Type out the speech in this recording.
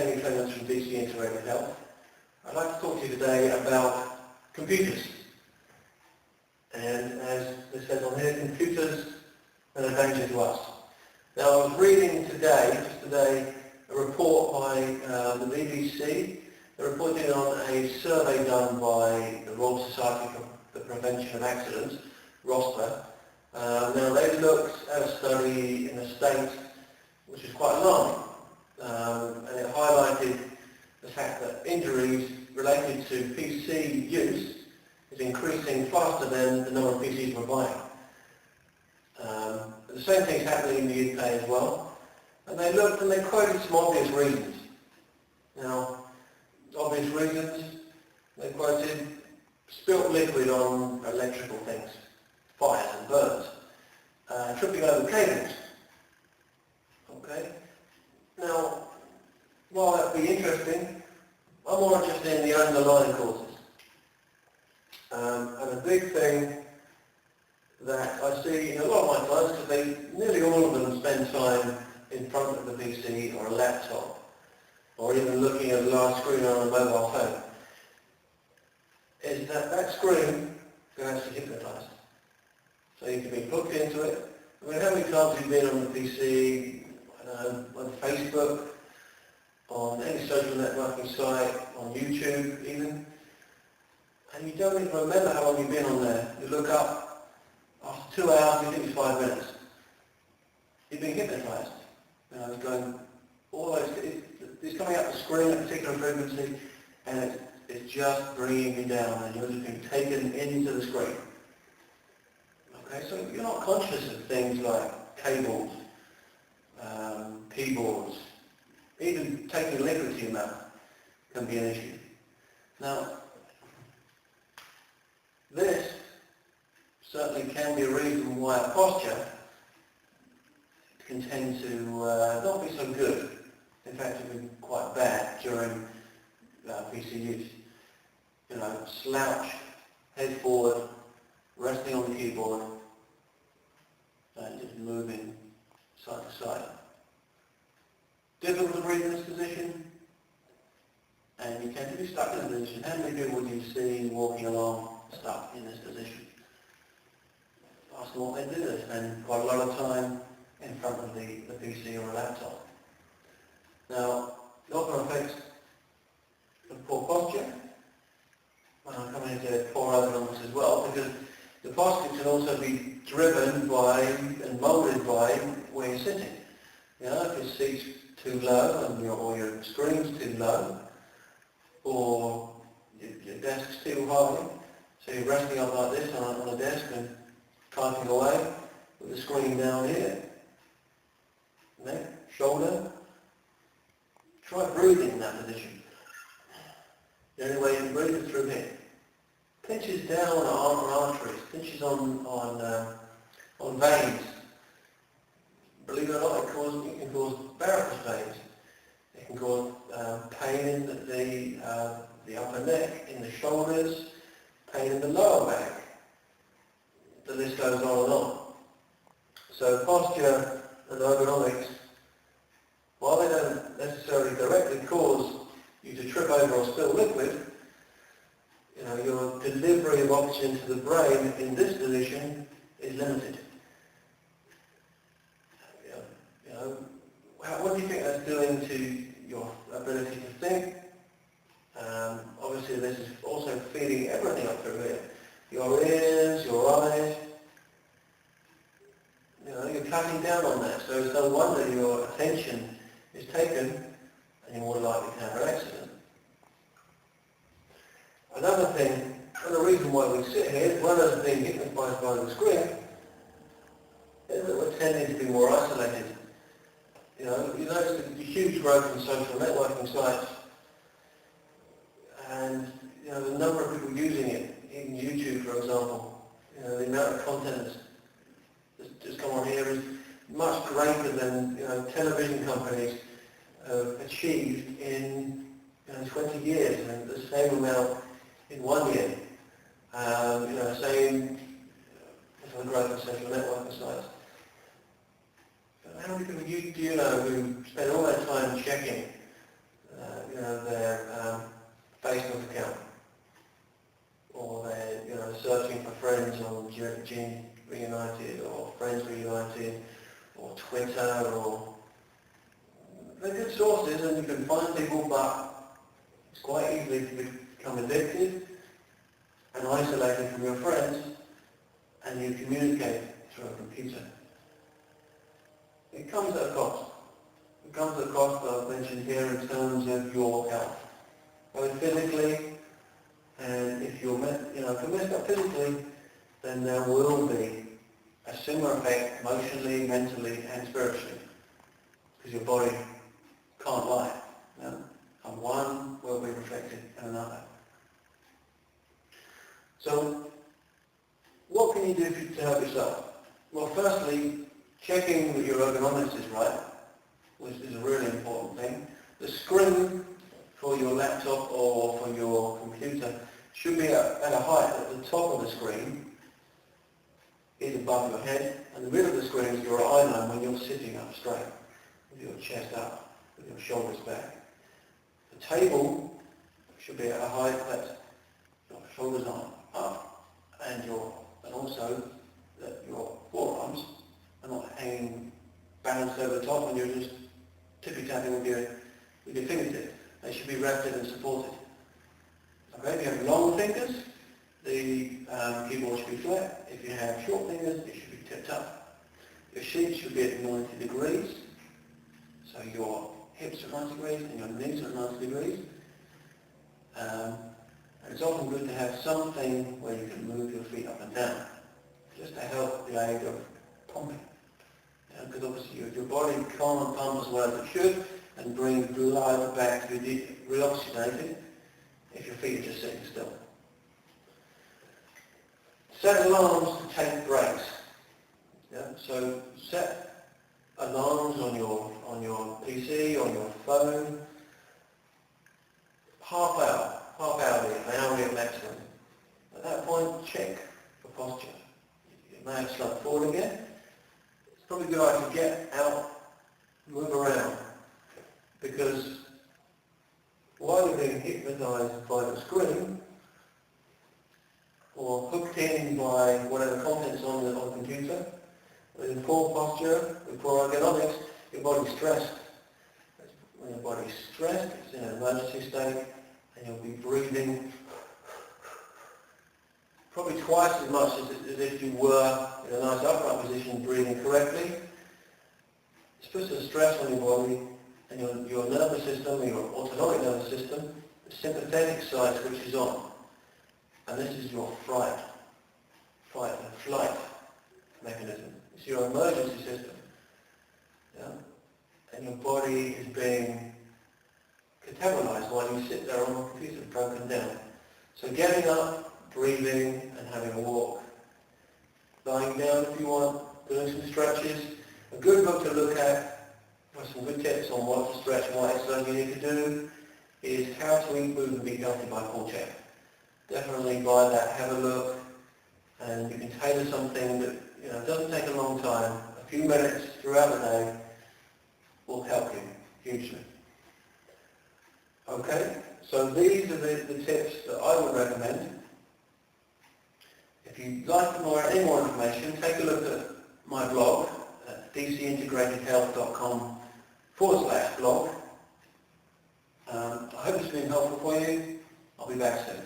Jamie Clements from DC Integrated Health. I'd like to talk to you today about computers. And as it says on here, computers are a danger to us. Now I was reading just today, a report by the BBC. They're reporting on a survey done by the Royal Society for the Prevention of Accidents, ROSPA. Now they looked at a study in a state which is quite alarming, and it highlighted the fact that injuries related to PC use is increasing faster than the number of PCs we're buying. The same thing's happening in the UK as well, and they looked and they quoted some obvious reasons. Now, obvious reasons, they quoted spilt liquid on electrical things, fires and burns, tripping over cables. Okay? Now, while that would be interesting, I'm more interested in the underlying causes. And a big thing that I see in a lot of my clients, because nearly all of them spend time in front of the PC or a laptop, or even looking at a large screen on a mobile phone, is that screen can actually hypnotize. So you can be hooked into it. I mean, how many times have you been on the PC, I don't know, on Facebook, on any social networking site, on YouTube even, and you don't even remember how long you've been on there. You look up, after 2 hours, you think it's 5 minutes. You've been hypnotized. You know, it's going, it's coming up the screen at a particular frequency, and it's just bringing you down, and you're just being taken into the screen. Okay, so you're not conscious of things like cables, keyboards, even taking liquid to your mouth can be an issue. Now, this certainly can be a reason why our posture can tend to not be so good. In fact, it can be quite bad during PC use. You know, slouched, head forward, resting on the keyboard, and just moving side to side. Difficult to breathe in this position, and you tend to be stuck in a position. How many people do you see walking along stuck in this position? Ask them what they do. They spend quite a lot of time in front of the PC or a laptop. Now, it often affects the poor posture. I'm coming into poor ergonomics as well, because the posture can also be driven by and moulded by where you're sitting. You know, if your seat's too low and or your screen's too low, or your desk's too high, so you're resting up like this on a desk and typing away with the screen down here, neck, shoulder. Try breathing in that position. The only way you can breathe is through here. Pinches down on arteries, pinches on veins. Believe it or not, it can cause varicose veins. It can cause pain in the upper neck, in the shoulders, pain in the lower back. The list goes on and on. So posture and ergonomics, while they don't necessarily directly cause you to trip over or spill liquid, you know, your delivery of oxygen to the brain in this position is limited. You know, what do you think that's doing to your ability to think? Obviously, this is also feeding everything up through here. Your ears, your eyes. You know, you're cutting down on that, so it's no wonder your attention is taken and you're more likely to have an accident. Another thing, and the reason why we sit here, as well as being hypnotized by the screen, is that we're tending to be more isolated. You know, you notice the huge growth in social networking sites, and you know the number of people using it, even YouTube, for example. You know, the amount of content that's just come on here is much greater than television companies have achieved in 20 years, and the same amount in 1 year. Same for the growth of social networking sites. How many people do you know who spend all their time checking their Facebook account, or they're searching for friends on Gene Reunited or Friends Reunited or Twitter, or they're good sources and you can find people, but it's quite easy to become addicted and isolated from your friends, and you communicate through a computer. It comes at a cost. It comes at a cost that I've mentioned here in terms of your health, both physically, and if you're if you're messed up physically, then there will be a similar effect emotionally, mentally, and spiritually, because your body can't lie. And one will be reflected in another. So, what can you do to help yourself? Well, firstly, checking that your ergonomics is right, which is a really important thing. The screen for your laptop or for your computer should be at a height that the top of the screen is above your head, and the middle of the screen is your eye line when you're sitting up straight, with your chest up, with your shoulders back. The table should be at a height that your shoulders are up, and also that your forearms are not hanging balanced over the top and you're just tippy-tapping with your fingertips. They should be rested and supported. Okay, if you have long fingers, the keyboard should be flat. If you have short fingers, it should be tipped up. Your sheet should be at 90 degrees, so your hips are 90 degrees and your knees are 90 degrees. And it's often good to have something where you can move your feet up and down, just to help the aid of pumping. Because obviously your body can't pump as well as it should and bring blood back to be reoxygenated if your feet are just sitting still. Set alarms to take breaks. So set alarms on your PC, on your phone, half hourly, an hourly at maximum. At that point, check for posture. You may have slumped forward again. It's probably a good idea to get out, move around, because while you're being hypnotized by the screen, or hooked in by whatever content's on the computer, with poor posture, with poor ergonomics, your body's stressed. When your body's stressed, it's in an emergency state, and you'll be breathing probably twice as much as if you were in a nice upright position, breathing correctly. It puts a stress on your body, and your nervous system, your autonomic nervous system, the sympathetic side switches on. And this is your fight and flight mechanism. It's your emergency system. And your body is being catabolized while you sit there on the computer, broken down. So getting up, breathing, and having a walk. Lying down if you want, doing some stretches. A good book to look at, for some good tips on what to stretch and what exercise you need to do, is How to Eat, Move and Be Healthy by Paul Check. Definitely buy that, have a look, and you can tailor something that it doesn't take a long time. A few minutes throughout the day will help you hugely. Okay, so these are the tips that I would recommend. If you'd like any more information, take a look at my blog at dcintegratedhealth.com/blog. I hope it's been helpful for you. I'll be back soon.